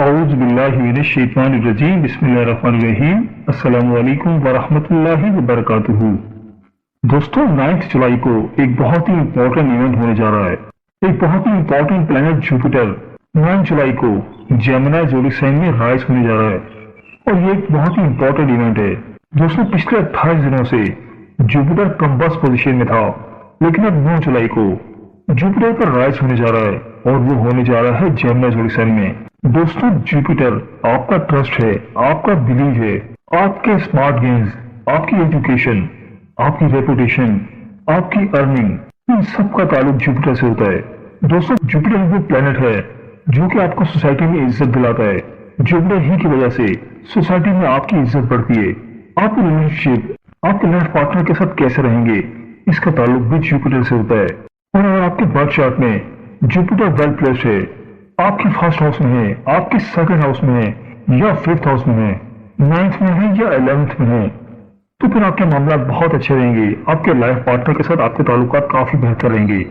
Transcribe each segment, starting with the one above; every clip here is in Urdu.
اعوذ باللہ من الشیطان الرجیم بسم اللہ الرحمن الرحیم السلام علیکم ورحمۃ اللہ وبرکاتہ۔ دوستوں 9 جولائی کو ایک بہت ہی امپورٹنٹ ایونٹ ہونے جا رہا ہے۔ ایک بہت ہی امپورٹنٹ پلانٹ جوپیٹر 9 جولائی کو جیمنائی زوڈک سائن میں رائز ہونے جا رہا ہے اور یہ ایک بہت ہی امپورٹنٹ ایونٹ ہے۔ دوستوں پچھلے 28 دنوں سے جوپیٹر کمپاس پوزیشن میں تھا، لیکن اب 9 جولائی کو جوپیٹر پر رائز ہونے جا رہا ہے اور وہ ہونے جا رہا ہے جیمنائی زوڈک سائن میں۔ دوستوں جوپیٹر آپ کا ٹرسٹ ہے، آپ کا بلیو ہے، آپ کے اسمارٹ گینز، آپ کی ایجوکیشن، آپ کی ریپوٹیشن، آپ کی ارننگ، ان سب کا تعلق جوپیٹر سے ہوتا ہے۔ دوستوں جوپیٹر وہ پلانٹ ہے جو کہ آپ کو سوسائٹی میں عزت دلاتا ہے۔ جوپیٹر ہی کی وجہ سے سوسائٹی میں آپ کی عزت بڑھتی ہے۔ آپ کی ریلیشن شپ آپ کے لائف پارٹنر کے ساتھ کیسے رہیں گے، اس کا تعلق بھی جوپیٹر سے ہوتا ہے۔ اور اگر آپ کے برتھ چارٹ میں جوپیٹر ویل پلیسڈ ہے، آپ کے فرسٹ ہاؤس میں ہے، آپ کے سیکنڈ ہاؤس میں ہے یا ففتھ ہاؤس میں ہے، 9th میں ہے یا 11th میں ہے، تو پھر آپ کے معاملات بہت اچھے رہیں گے۔ آپ کے لائف پارٹنر کے ساتھ آپ کے تعلقات کافی بہتر رہیں گے۔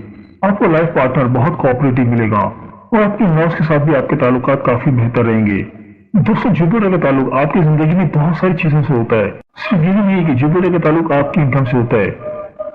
آپ کو لائف پارٹنر بہت کوآپریٹو ملے گا اور آپ کی نوز کے ساتھ بھی آپ کے تعلقات کافی بہتر رہیں گے۔ دوستوں جوپیٹر کا تعلق آپ کی زندگی میں بہت ساری چیزوں سے ہوتا ہے۔ صرف یہ نہیں ہے کہ جوپیٹر کا تعلق آپ کی انکم سے ہوتا ہے،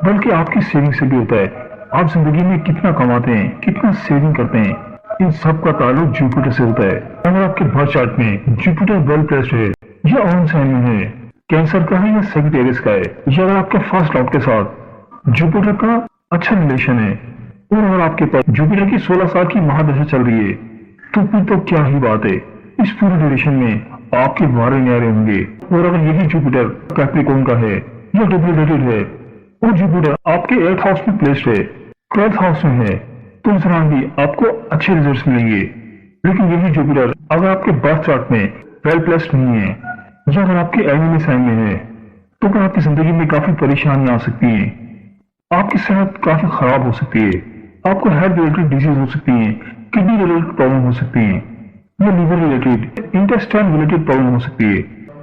بلکہ آپ کی سیونگ سے بھی ہوتا ہے۔ آپ زندگی میں کتنا کماتے ہیں، کتنا سیونگ کرتے ہیں، ان سب کا تعلق جوپیٹر سے ہوتا ہے۔ اگر آپ کے برتھ چارٹ میں جوپیٹر ویل پلیسڈ ہے یا اون سائن میں ہے، کینسر کا ہے یا سیجیٹیریس کا ہے، یا اگر آپ کے فرسٹ لاٹ کے ساتھ جوپیٹر کا اچھا ریلیشن ہے، اور اگر آپ کے پاس جوپیٹر کی 16 سال کی مہادشا چل رہی ہے، تو پھر تو کیا ہی بات ہے، اس پوری ڈیوریشن میں آپ کے وارے نیارے ہوں گے۔ اور اگر یہی جوپیٹر کیپریکون کا ہے یا ڈبل ریٹڈ ہے اور جوپیٹر آپ کے 8th ہاؤس میں پلیسڈ ہے، 12th ہاؤس میں ہے، تو اس دوران بھی آپ کو اچھے ریزلٹس ملیں گے۔ لیکن یہی جوپیٹر اگر آپ کے برتھ چارٹ میں ویل پلیسڈ نہیں ہے یا اگر آپ کے اینیمی سائن میں ہے، تو پھر آپ کی زندگی میں کافی پریشانیاں آ سکتی ہیں، آپ کی صحت کافی خراب ہو سکتی ہے، آپ کو ہیلتھ ریلیٹڈ ڈیزیز ہو سکتی ہیں، کڈنی ریلیٹڈ پرابلم ہو سکتی ہیں، یا liver related intestine related problem ہو سکتی ہے،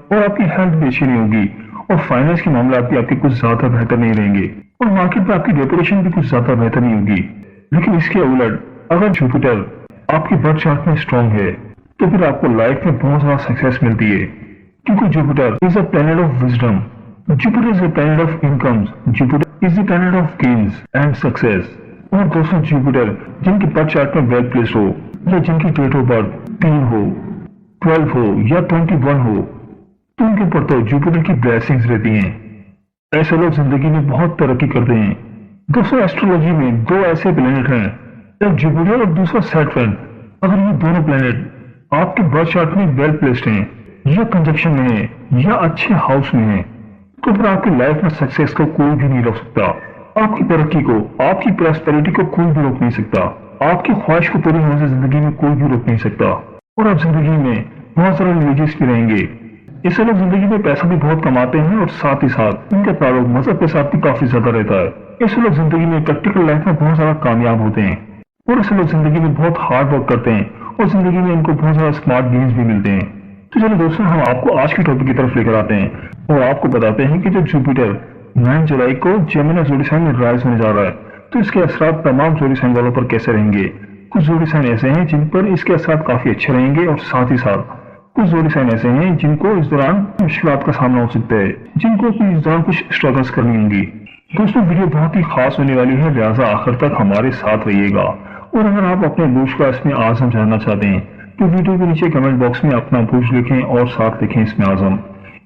اور آپ کی ہیلتھ بھی اچھی نہیں ہوگی، اور فائنانس کے معاملات بھی آپ کے کچھ زیادہ بہتر نہیں رہیں گے، اور مارکیٹ میں آپ کی ریپوٹیشن بھی کچھ زیادہ بہتر نہیں ہوگی۔ لیکن اس کے الٹ اگر جوپیٹر آپ کے برتھ چارٹ میں اسٹرانگ ہے، تو پھر آپ کو لائف میں بہت زیادہ سکسیس ملتی ہے، کیونکہ Jupiter is a planet of wisdom, Jupiter is a planet of incomes, Jupiter is a planet of gains and success. اور دوستوں جوپیٹر جن کے برتھ چارٹ میں ویل پلیس ہو، یا جن کی ڈیٹ آف برتھ 3 ہو، 12 ہو یا 21 ہو، تو ان کے اوپر تو جوپیٹر کی بلیسنگز رہتی ہیں۔ ایسے لوگ زندگی میں بہت ترقی کرتے ہیں۔ دوستوں ایسٹرولوجی میں 2 ایسے پلانٹ ہیں، ایک جوپیٹر اور دوسرا سیٹرن۔ اگر یہ دونوں پلانٹ آپ کے برتھ چارٹ میں ویل پلیسڈ ہیں یا کنجنکشن میں ہیں یا اچھے ہاؤس میں ہیں، تو پھر آپ کی لائف میں سکسیس کو کوئی بھی نہیں روک سکتا۔ آپ کی ترقی کو، آپ کی پراسپیرٹی کو کوئی بھی روک نہیں سکتا۔ آپ کی خواہش کو پوری ہونے سے زندگی میں کوئی بھی روک نہیں سکتا، اور آپ زندگی میں بہت سارے ریلیجیس بھی رہیں گے۔ اس سے لوگ زندگی میں پیسہ بھی بہت کماتے ہیں اور ساتھ ہی ساتھ ان کا تعلق مذہب کے ساتھ بھی کافی زیادہ رہتا ہے۔ اس سے لوگ زندگی میں پریکٹیکل لائف میں بہت زیادہ کامیاب ہوتے ہیں، اور اس سے لوگ زندگی میں بہت ہارڈ ورک کرتے ہیں اور زندگی میں ان کو بہت زیادہ اسمارٹ گینز بھی ملتے ہیں۔ تو چلو دوستوں ہم آپ کو آج کے ٹاپک کی طرف لے کر آتے ہیں اور آپ کو بتاتے ہیں کہ جو جوپیٹر 9 جولائی کو جیمنائی زوڈک سائن میں رائز ہونے جا رہا ہے، تو اس کے اثرات تمام زوڈک سائن والوں پر کیسے رہیں گے۔ کچھ زوڈک سائن ایسے ہیں جن پر اس کے اثرات کافی اچھے رہیں گے، اور ساتھ ہی ساتھ کچھ زوڈک سائن ایسے ہیں جن کو اس دوران مشکلات کا سامنا ہو سکتا ہے، جن کو اس دوران کچھ اسٹرگلز کرنی ہوں گی۔ دوستوں ویڈیو بہت ہی خاص ہونے والی ہے، لہٰذا آخر تک ہمارے ساتھ رہیے گا۔ اور اگر آپ اپنے بورڈ کا اسم اعظم جاننا چاہتے ہیں تو ویڈیو کے نیچے کمنٹ باکس میں اپنا بورڈ لکھیں اور ساتھ لکھیں اسم اعظم۔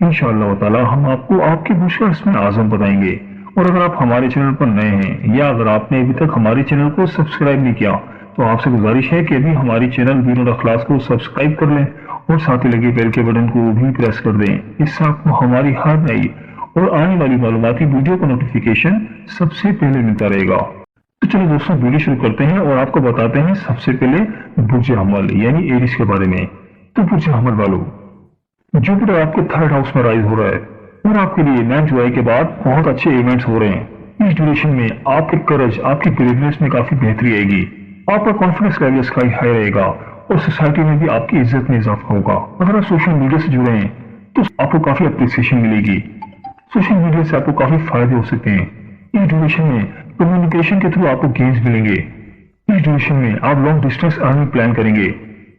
انشاءاللہ تعالی ہم آپ کو آپ کے بورڈ کا اسم اعظم بتائیں گے۔ اور اگر آپ ہمارے چینل پر نئے ہیں یا اگر آپ نے ابھی تک ہمارے چینل کو سبسکرائب نہیں کیا، تو آپ سے گزارش ہے کہ ابھی ہماری چینل ویڈیو الاخلاص کو سبسکرائب کر لیں اور ساتھ ہی لگے بیل کے بٹن کو بھی پریس کر دیں۔ اس سے آپ کو ہماری ہر نئی اور آنے والی معلوماتی ویڈیو کا نوٹیفیکیشن سب سے پہلے ملتا رہے گا۔ تو چلو دوستوں ویڈیو شروع کرتے ہیں اور آپ کو بتاتے ہیں سب سے پہلے برج حمل یعنی ایریس کے بارے میں۔ تو برج حمل والوں جوپیٹر آپ کے 3rd ہاؤس میں رائز ہو رہا ہے اور آپ کے لیے 9 جولائی کے بعد بہت اچھے ایونٹس ہو رہے ہیں۔ اس ڈیوریشن میں آپ کے کرج، آپ کی بریونیس میں کافی بہتری آئے گی، آپ کا کانفیڈنس لیول اسکائی ہائی رہے گا اور سوسائٹی میں بھی آپ کی عزت میں اضافہ ہوگا۔ اگر آپ سوشل میڈیا سے جڑے ہیں تو آپ کو کافی اپریسیشن ملے گی، سوشل میڈیا سے آپ کو کافی فائدے ہو سکتے ہیں۔ اس ڈیوریشن میں کمیونیکیشن کے تھرو آپ کو گینز ملیں گے۔ اس ڈیوریشن میں آپ لانگ ڈسٹینس ارننگ پلان کریں گے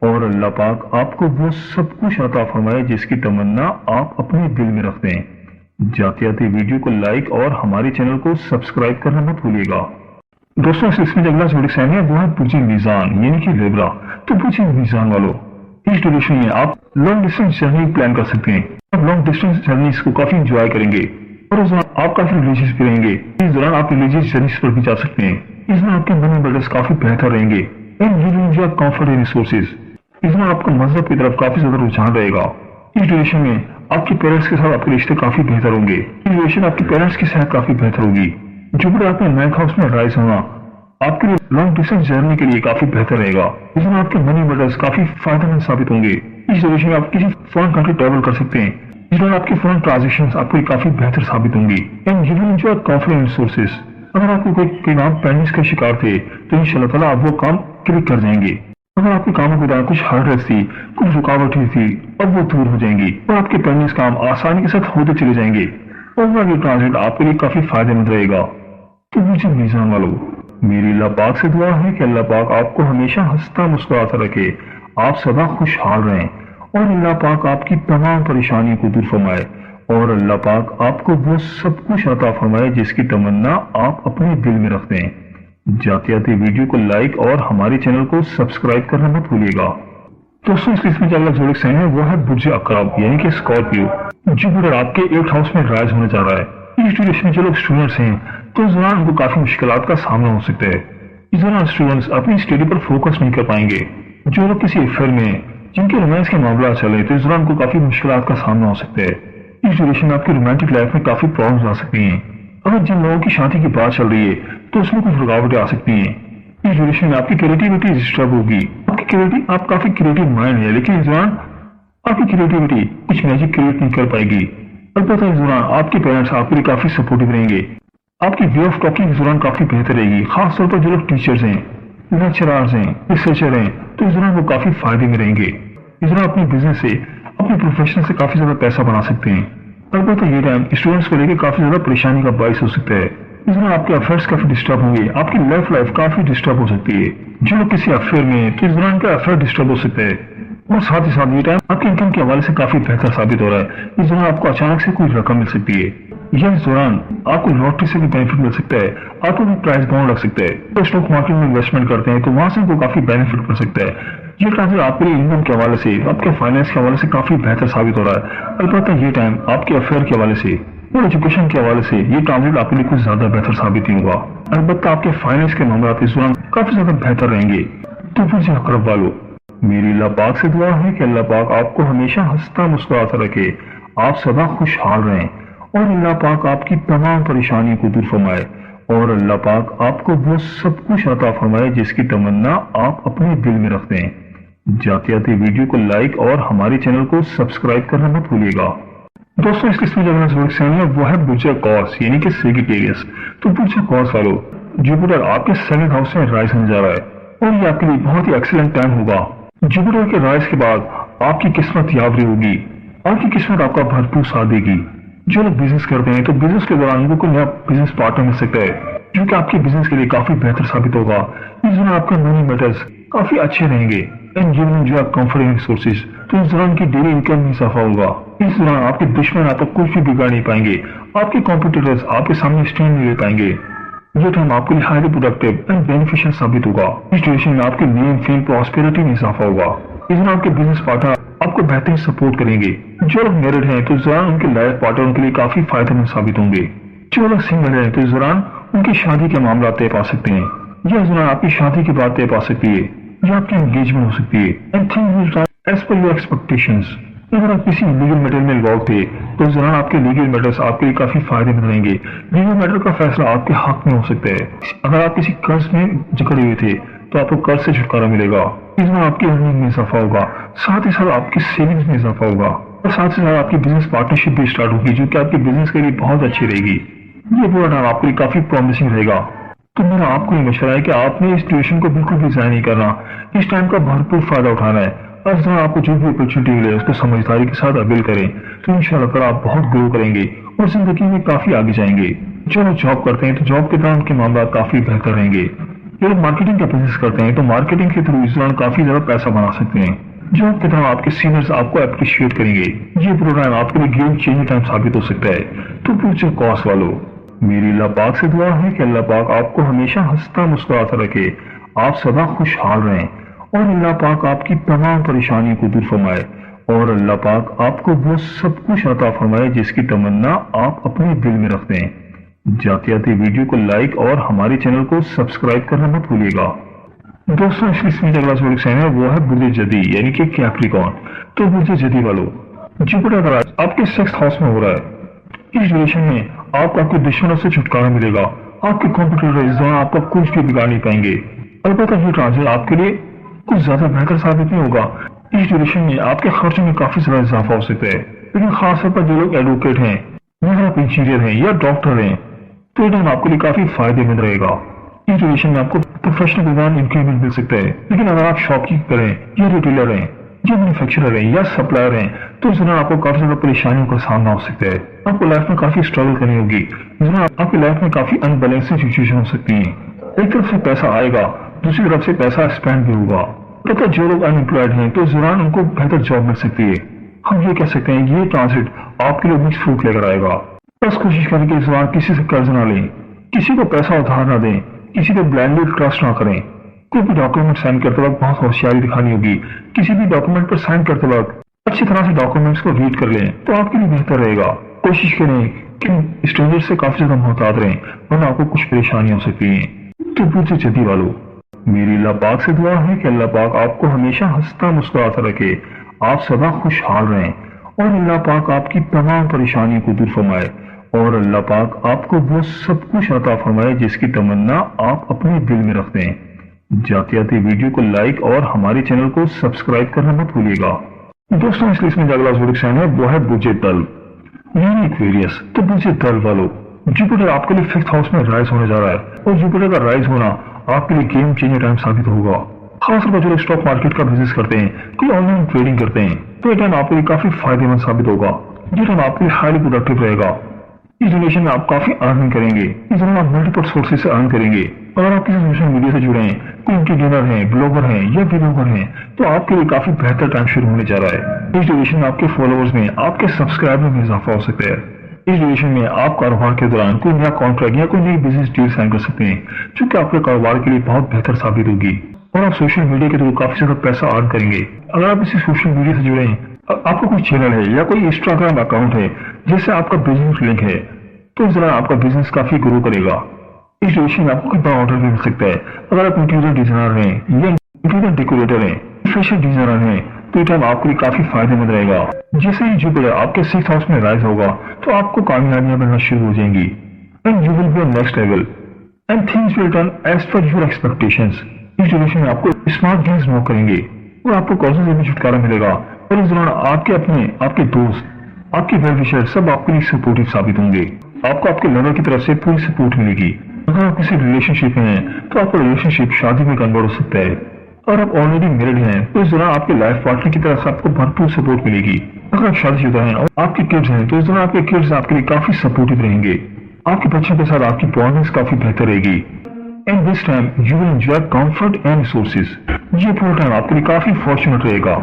اور اللہ پاک آپ کو وہ سب کچھ عطا فرمائے جس کی تمنا آپ اپنے دل میں رکھتے ہیں۔ جاتے جاتے ویڈیو کو لائک اور ہمارے چینل کو سبسکرائب کرنا مت بھولیے گا۔ دوستوں اس میں اگلا جو ڈیزائن ہے وہ ہے برج میزان یعنی کہ لیبرا۔ تو برج میزان والوں اس ڈیوریشن میں آپ لانگ ڈسٹینس جرنی پلان کر سکتے ہیں۔ آپ لانگ ڈسٹینس جرنیز کو کافی انجوائے کریں گے اور اس دوران آپ کافی ریلیجیس بھی رہیں گے۔ اس دوران آپ ریلیجیس جرنیز پر بھی جا سکتے ہیں۔ اس میں آپ کے منی میٹرز کافی بہتر رہیں گے and you will enjoy comfort and resources. اس میں آپ کا مذہب کی طرف کافی زیادہ رجحان رہے گا۔ اس ڈیوریشن میں آپ کے پیرنٹس کے ساتھ آپ کے رشتے کافی بہتر ہوں گے۔ اس ڈیوریشن آپ کے پیرنٹس کی صحت کافی بہتر ہوگی۔ جوپیٹر آپ کے 9th ہاؤس میں رائز ہونا آپ کے لیے لانگ ڈسٹینس جرنی کے لیے کافی بہتر رہے گا۔ اس میں آپ کے منی میٹرز کافی فائدہ مند ثابت ہوں گے۔ اس ڈیوریشن میں آپ کسی فورن کنٹری ٹریول کر سکتے ہیں۔ اس دوران آپ کی فورن ٹرانزیکشن آپ کو کافی بہتر ثابت ہوں گی and you will enjoy comfort and resources. اگر آپ کو کوئی کام پینڈنگس کا شکار تھے تو انشاءاللہ تعالیٰ آپ وہ کام کلک کر جائیں گے۔ اگر آپ کے کاموں کے دوران کچھ ہرڈلز تھی، کچھ رکاوٹیں تھی، اب وہ دور ہو جائیں گی اور آپ کے پینڈنگس کام آسانی کے ساتھ ہوتے چلے جائیں گے اور آگے ٹرانزٹ آپ کے لیے کافی فائدہ مند رہے گا۔ تو مجھے میزان والوں میری اللہ پاک سے دعا ہے کہ اللہ پاک آپ کو ہمیشہ ہنستا مسکراتا رکھے، آپ سدا خوشحال رہیں اور اللہ پاک آپ کی تمام پریشانیوں کو دور فرمائے اور اللہ پاک آپ کو وہ سب کچھ عطا فرمائے جس کی تمنا آپ اپنے دل میں رکھتے ہیں۔ جاتے جاتے ویڈیو کو لائک اور ہمارے چینل کو سبسکرائب کرنا مت بھولیے گا۔ دوستوں اس قسم کا اگلا جو سائن ہے وہ ہے برج عقرب یعنی کہ اسکارپیو۔ جوپیٹر آپ کے 8th ہاؤس میں رائز ہونے جا رہا ہے۔ اس ڈیوریشن میں جو لوگ اسٹوڈنٹس ہیں تو اس دوران ان کو کافی مشکلات کا سامنا ہو سکتا ہے۔ اس دوران اسٹوڈنٹس اپنی اسٹڈی پر فوکس نہیں کر پائیں گے۔ جو لوگ کسی افیئر میں جن کے رومانس کے معاملات چل رہے تو اس دوران ان کو کافی مشکلات کا سامنا ہو سکتا ہے۔ اس ڈیوریشن میں آپ کی رومانٹک لائف میں کافی پرابلمز آ سکتی ہیں۔ اگر جن لوگوں کی شادی کی بات چل رہی ہے تو اس میں کچھ رکاوٹیں آ سکتی ہیں۔ اس ڈیوریشن میں آپ کی کریٹیوٹی ڈسٹرب ہوگی۔ آپ کافی کریٹیو مائنڈ ہے لیکن اس دوران آپ کی کریٹیوٹی کچھ میجک کریٹ نہیں کر پائے گی۔ البتہ اس دوران آپ کے پیرنٹس آپ کے لیے کافی سپورٹیو رہیں گے۔ آپ کی وے آف ٹاکنگ اس دوران کافی بہتر رہے گی، خاص طور پر جو لوگ ٹیچرز ہیں، لیکچرارز ہیں، ریسرچر ہیں تو اس دوران وہ کافی فائدے میں رہیں گے۔ اس دوران اپنے بزنس سے اپنے پروفیشن سے کافی زیادہ پیسہ بنا سکتے ہیں۔ البتہ یہ ٹائم اسٹوڈنٹس کو لے کے کافی زیادہ پریشانی کا باعث ہو سکتا ہے۔ اس دوران آپ کے افیئرس کافی ڈسٹرب ہوں گے، آپ کی لائف کافی ڈسٹرب ہو سکتی ہے۔ جو لوگ کسی افیئر میں ہیں تو اس دوران کا افیئر ڈسٹرب ہو سکتا ہے اور ساتھ ہی ساتھ یہ ٹائم آپ کے انکم کے حوالے سے کافی بہتر ثابت ہو رہا ہے۔ اس دوران آپ کو اچانک سے کوئی رقم مل سکتی ہے یا اس دوران آپ کو لاٹری سے بھی بینیفٹ مل سکتا ہے، آپ کو بھی پرائز باؤنڈ لگ سکتا ہے۔ تو اسٹاک مارکیٹ میں انویسٹمنٹ کرتے ہیں تو وہاں سے کو کافی بینیفٹ مل سکتا ہے۔ یہ ٹرانزیکشن آپ کے لیے انکم کے حوالے سے، آپ کے فائنینس کے حوالے سے کافی بہتر ثابت ہو رہا ہے۔ البتہ یہ ٹائم آپ کے افیئر کے حوالے سے اور ایجوکیشن کے حوالے سے یہ ٹرانزیکشن آپ کے لیے کچھ زیادہ بہتر ثابت نہیں ہوگا۔ البتہ آپ کے فائنینس کے معاملات اس دوران کافی زیادہ بہتر رہیں گے۔ تو برج عقرب والوں میری اللہ پاک سے دعا ہے کہ اللہ پاک آپ کو ہمیشہ ہنستا مسکراتا رکھے، آپ سدا خوشحال رہیں اور اللہ پاک آپ کی تمام پریشانیوں کو دور فرمائے اور اللہ پاک آپ کو وہ سب کچھ عطا فرمائے جس کی تمنا آپ اپنے دل میں رکھتے ہیں۔ جاتے جاتے ویڈیو کو لائک اور ہمارے چینل کو سبسکرائب کرنا مت بھولیے گا۔ دوستوں اس قسم کا جو ہے وہ ہے برج اکوارس یعنی کہ سیجیٹیریس۔ تو برج اکوارس والوں جوپیٹر آپ کے 7th ہاؤس میں رائز ہونے جا رہا ہے اور یہ آپ کے لیے بہت ہی ایکسیلنٹ ٹائم ہوگا۔ جوپیٹر کے رائز کے بعد آپ کی قسمت یاوری ہوگی، آپ کی قسمت آپ کا بھرپور ساتھ دے گی۔ جو لوگ بزنس کرتے ہیں تو بزنس کے دوران ان کو کوئی نیا بزنس پارٹنر مل سکتا ہے جو کہ آپ کے بزنس کے لیے کافی بہتر ثابت ہوگا۔ اس دوران آپ کا منی میٹرز کافی اچھے رہیں گے and you will enjoy comfort and resources. تو اس دوران کی ڈیلی انکم میں اضافہ ہوگا۔ اس دوران آپ کے دشمن آپ کو کچھ بھی بگاڑ نہیں پائیں گے، آپ کے کمپیٹیٹرز آپ کے سامنے اسٹینڈ نہیں لے پائیں گے۔ یہ ٹائم آپ کے لیے ہائیلی پروڈکٹیو اینڈ بینیفیشل ثابت ہوگا۔ اس ڈیوریشن میں آپ کے نیم فیم پراسپیرٹی میں اضافہ ہوگا۔ اس دوران آپ کے بزنس پارٹنر آپ کو بہترین سپورٹ کریں گے۔ جو لوگ میرڈ ہیں تو اس دوران ان کے لائف پارٹنر ان کے لیے کافی فائدہ مند ثابت ہوں گے۔ جو لوگ سنگل ہیں تو اس دوران ان کی شادی کے معاملات طے پا سکتے ہیں یا اس دوران آپ کی شادی کی بات طے پا سکتی ہے یا آپ کی انگیجمنٹ ہو سکتی ہے۔ And things as per your expectations. اگر آپ کسی لیگل میٹر میں انوالو تھے تو اس دوران آپ کے لیگل میٹرز آپ کے لیے کافی فائدے مند رہیں گے۔ لیگل میٹر کا فیصلہ آپ کے حق میں ہو سکتا ہے۔ اگر آپ کسی قرض میں جکڑے ہوئے تھے تو آپ کو قرض سے چھٹکارا ملے گا۔ اس میں آپ کی ارننگ میں اضافہ ہوگا، ساتھ ہی ساتھ آپ کی سیونگز میں اضافہ ہوگا اور ساتھ ہی ساتھ آپ کی بزنس پارٹنرشپ بھی اسٹارٹ ہوگی جو کہ آپ کے بزنس کے لیے بہت اچھی رہے گی۔ یہ پورا ٹائم آپ کے لیے کافی پرومسنگ رہے گا۔ تو میرا آپ کو یہ مشورہ ہے کہ آپ نے اس ڈیوریشن کو بالکل بھی ضائع نہیں کرنا، اس ٹائم کا بھرپور فائدہ اٹھانا ہے اور اس دوران آپ کو جو بھی اپرچونٹی ملے اس کو سمجھداری کے ساتھ اویل کریں تو انشاءاللہ تعالیٰ آپ بہت گرو کریں گے اور زندگی میں کافی آگے جائیں گے۔ جو لوگ جاب کرتے ہیں تو جاب کے دوران ان کے معاملات کافی بہتر رہیں گے۔ جو لوگ مارکیٹنگ کا بزنس کرتے ہیں تو مارکیٹنگ کے تھرو اس دوران کافی زیادہ پیسہ بنا سکتے ہیں، جو آپ کی طرح آپ کے سینئرز آپ کو اپریشیٹ کریں گے۔ یہ پروگرام آپ کے لیے گیم چینجر ٹائم ثابت ہو سکتا ہے۔ تو پوچھو کاس والو، میری اللہ پاک سے دعا ہے کہ اللہ پاک آپ کو ہمیشہ ہنستا مسکراتا رکھے، آپ سدا خوشحال رہیں، اور اللہ پاک آپ کی تمام پریشانیوں کو دور فرمائے، اور اللہ پاک آپ کو وہ سب کچھ عطا فرمائے جس کی تمنا آپ اپنے دل میں رکھتے ہیں۔ جاتے جاتے ویڈیو کو لائک اور ہمارے چینل کو سبسکرائب کرنا مت بھولیے گا۔ دوستوں اس میں اگلا سبق سین ہے وہ ہے برج جدی یعنی کہ کیپریکارن۔ تو برج جدی والو، جوپیٹر کا راج آپ کے سکس ہاؤس میں ہو رہا ہے۔ اس ڈیوریشن میں آپ کو آپ کے دشمنوں سے چھٹکارا ملے گا، آپ کے کمپیوٹر اس دوران آپ کا کچھ بھی بگاڑ نہیں پائیں گے۔ البتہ یہ ٹرانزٹ آپ کے لیے کچھ زیادہ بہتر ثابت نہیں ہوگا۔ اس ڈیوریشن میں آپ کے خرچوں میں کافی زیادہ اضافہ ہو سکتا ہے، لیکن خاص طور پر جو لوگ ایڈوکیٹ ہیں یا آپ انجینئر ہیں یا ڈاکٹر ہیں تو یہ ٹائم آپ کے لیے کافی فائدے مند رہے گا۔ اس ڈیوریشن میں آپ کو پروفیشنل پروگرام انکریمنٹ مل سکتا ہے، لیکن اگر آپ شاپ کیپر ہیں یا ریٹیلر ہیں یا مینوفیکچرر ہیں یا سپلائر ہیں تو اس دوران آپ کو کافی زیادہ پریشانیوں کا سامنا ہو سکتا ہے۔ آپ کو لائف میں کافی اسٹرگل کرنی ہوگی، اس دوران آپ کی لائف میں کافی ان بیلنسڈ سچویشن ہو سکتی ہیں۔ ایک طرف سے پیسہ آئے گا، دوسری طرف سے پیسہ اسپینڈ بھی ہوگا۔ پتہ جو لوگ ان امپلائڈ ہیں تو اس دوران ان کو بہتر جاب مل سکتی ہے۔ ہم یہ کہہ سکتے ہیں یہ ٹرانزٹ آپ کے لیے مکس فروٹ لے کر آئے گا۔ بس کوشش کریں کہ اس دوران کسی سے قرض نہ لیں، کسی کو پیسہ ادھار نہ دیں، کسی پہ بلائنڈلی ٹرسٹ نہ کریں۔ کوئی بھی ڈاکومنٹ سائن کرتے وقت بہت ہوشیاری دکھانی ہوگی۔ کسی بھی ڈاکومنٹ پر سائن کرتے وقت اچھی طرح سے ڈاکومنٹس کو ریڈ کر لیں تو آپ کے لیے بہتر رہے گا۔ کوشش کریں کہ اسٹرینجر سے کافی زیادہ محتاط رہیں ورنہ آپ کو کچھ پریشانیاں ہو سکتی ہیں۔ تو برج جدی والو، میری اللہ پاک سے دعا ہے کہ اللہ پاک آپ کو ہمیشہ ہنستا مسکراتا رکھے، آپ سدا خوشحال رہیں، اور اللہ پاک آپ کی تمام پریشانیوں کو دور فرمائے، اور اللہ پاک آپ کو وہ سب کچھ عطا فرمائے جس کی تمنا آپ اپنے دل میں رکھتے ہیں۔ جاتے جاتے ویڈیو کو لائک اور ہمارے چینل کو سبسکرائب کرنا مت بھولیے گا۔ دوستوں اس لسٹ میں اگلا زوڈک سائن ہے وہ ہے برج دل یعنی ایکویریس۔ تو برج دل والو، جوپیٹر آپ کے لیے ففتھ ہاؤس میں رائز ہونے جا رہا ہے، اور جوپیٹر کا رائز ہونا آپ کے لیے گیم چینجر ٹائم ثابت ہوگا۔ خاص طور پر جو لوگ اسٹاک مارکیٹ کا بزنس کرتے ہیں، کوئی آن لائن ٹریڈنگ کرتے ہیں تو یہ ٹائم آپ کے لیے کافی فائدے مند ثابت ہوگا۔ یہ ٹائم آپ کے لیے ہائیلی پروڈکٹیو رہے گا۔ اس ڈیوریشن میں آپ کافی ارننگ کریں گے، اس دوران آپ ملٹیپل سورسز سے ارن کریں گے۔ اگر آپ کسی سوشل میڈیا سے جڑے ہیں، کوئی انٹرٹینر ہیں، بلاگر ہیں یا ویڈیوگر ہیں تو آپ کے لیے کافی بہتر ٹائم شروع ہونے جا رہا ہے۔ اس ڈیوریشن میں آپ کے فالوورز میں، آپ کے سبسکرائبر میں اضافہ ہو سکتا ہے۔ اس ڈیوریشن میں آپ کاروبار کے دوران کوئی نیا کانٹریکٹ یا کوئی نئی بزنس ڈیل سائن کر سکتے ہیں جو کہ آپ کے کاروبار کے لیے بہت بہتر ثابت ہوگی، اور آپ سوشل میڈیا کے تھرو کافی زیادہ پیسہ ارن کریں گے۔ اگر آپ اسی سوشل میڈیا سے جڑے ہیں، آپ کا کوئی چینل ہے یا کوئی انسٹاگرام اکاؤنٹ ہے جس سے آپ کا بزنس لنک ہے تو اس دوران آپ کا بزنس کافی گرو کرے گا۔ اس ڈیوریشن میں آپ کو کوئی بڑا آرڈر بھی مل سکتا ہے۔ اگر آپ انٹیریئر ڈیزائنر ہیں یا انٹیریئر ڈیکوریٹر ہیں، فیشن ڈیزائنر ہیں تو یہ ٹائم آپ کے لیے کافی فائدے مند رہے گا۔ جیسے ہی جوپیٹر آپ کے سکس ہاؤس میں رائز ہوگا تو آپ کو کامیابیاں ملنا شروع ہو جائیں گی، and you will be on next level and things will turn as per your expectations. اس ڈیوریشن میں آپ کو اسمارٹ گیمز موو کریں گے اور آپ کو قرضوں سے بھی چھٹکارا ملے گا، اور اس دوران آپ کے اپنے، آپ کے دوست، آپ کے ویل وشر سب آپ کے لیے سپورٹیو ثابت ہوں گے۔ آپ کو آپ کے لور کی طرف سے پوری سپورٹ ملے گی۔ اگر آپ کسی ریلیشن شپ میں ہیں تو آپ کا ریلیشن شپ شادی میں کنورٹ ہو سکتا ہے۔ اور آپ آلریڈی میرڈ ہیں تو اس دوران آپ کے لائف پارٹنر کی طرف سے آپ کو بھرپور سپورٹ ملے گی۔ اگر آپ شادی شدہ ہیں اور آپ کے کڈز ہیں تو اس دوران آپ کے کڈز آپ کے لیے کافی سپورٹیو رہیں گے۔ آپ کے بچوں کے ساتھ آپ کی بانڈنگ کافی بہتر رہے گی، and this time you will enjoy comfort and resources. یہ پورا ٹائم آپ کے لیے کافی فارچونیٹ رہے گا۔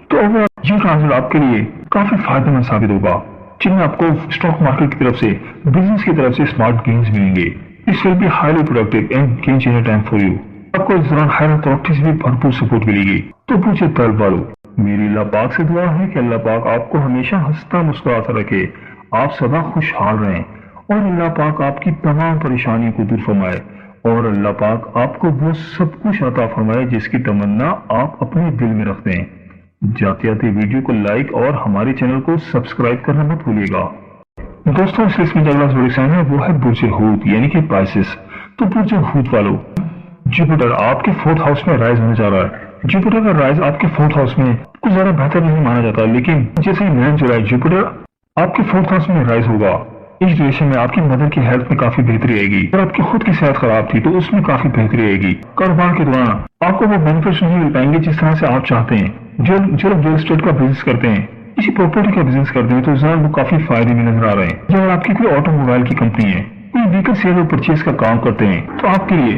تو یہ ٹرانزٹ آپ کے لیے کافی فائدہ مند ثابت ہوگا، جن میں آپ کو اسٹاک مارکیٹ کی طرف سے، بزنس کی طرف سے اسمارٹ گینز ملیں گے۔ اس will be highly productive and game changer time for you. آپ کو اس دوران ہائر اتھارٹی سے بھی بھرپور سپورٹ ملے گی۔ تو برج دل والو، میری اللہ پاک سے دعا ہے کہ اللہ پاک آپ کو ہمیشہ ہنستا مسکراتا رکھے، آپ سدا خوشحال رہیں، اور اللہ پاک آپ کی تمام پریشانیوں کو دور فرمائے، اور اللہ پاک آپ کو وہ سب کچھ عطا فرمائے جس کی تمنا آپ اپنے دل میں رکھتے ہیں۔ جاتے جاتے ویڈیو کو لائک اور ہمارے چینل کو سبسکرائب کرنا مت بھولیے گا۔ دوستوں اس لسٹ میں اگلا زوڈک سائن ہے وہ ہے برج ہوت یعنی کہ پائسس۔ تو برج ہوت والو، جوپیٹر آپ کے فورتھ ہاؤس میں رائز ہونے جا رہا ہے۔ جوپیٹر کا رائز آپ کے فورتھ ہاؤس میں کچھ زیادہ بہتر نہیں مانا جاتا، لیکن جیسے ہی 9 جولائی جوپیٹر آپ کے فورتھ ہاؤس میں رائز ہوگا، اس ڈیوریشن میں آپ کی مدر کی ہیلتھ میں کافی بہتری آئے گی، اور آپ کی خود کی صحت خراب تھی تو اس میں کافی بہتری آئے گی۔ کاروبار کے دوران آپ کو وہ بینیفٹس نہیں مل پائیں گے جس طرح سے آپ چاہتے ہیں۔ جو لوگ ریل اسٹیٹ کا بزنس کرتے ہیں، کسی پراپرٹی کا بزنس کرتے ہیں تو اس دوران وہ کافی فائدے میں نظر آ رہے ہیں۔ یا اگر آپ کی کوئی آٹو موبائل کی کمپنی ہے، کوئی وہیکل سیل اور پرچیز کا کام کرتے ہیں تو آپ کے لیے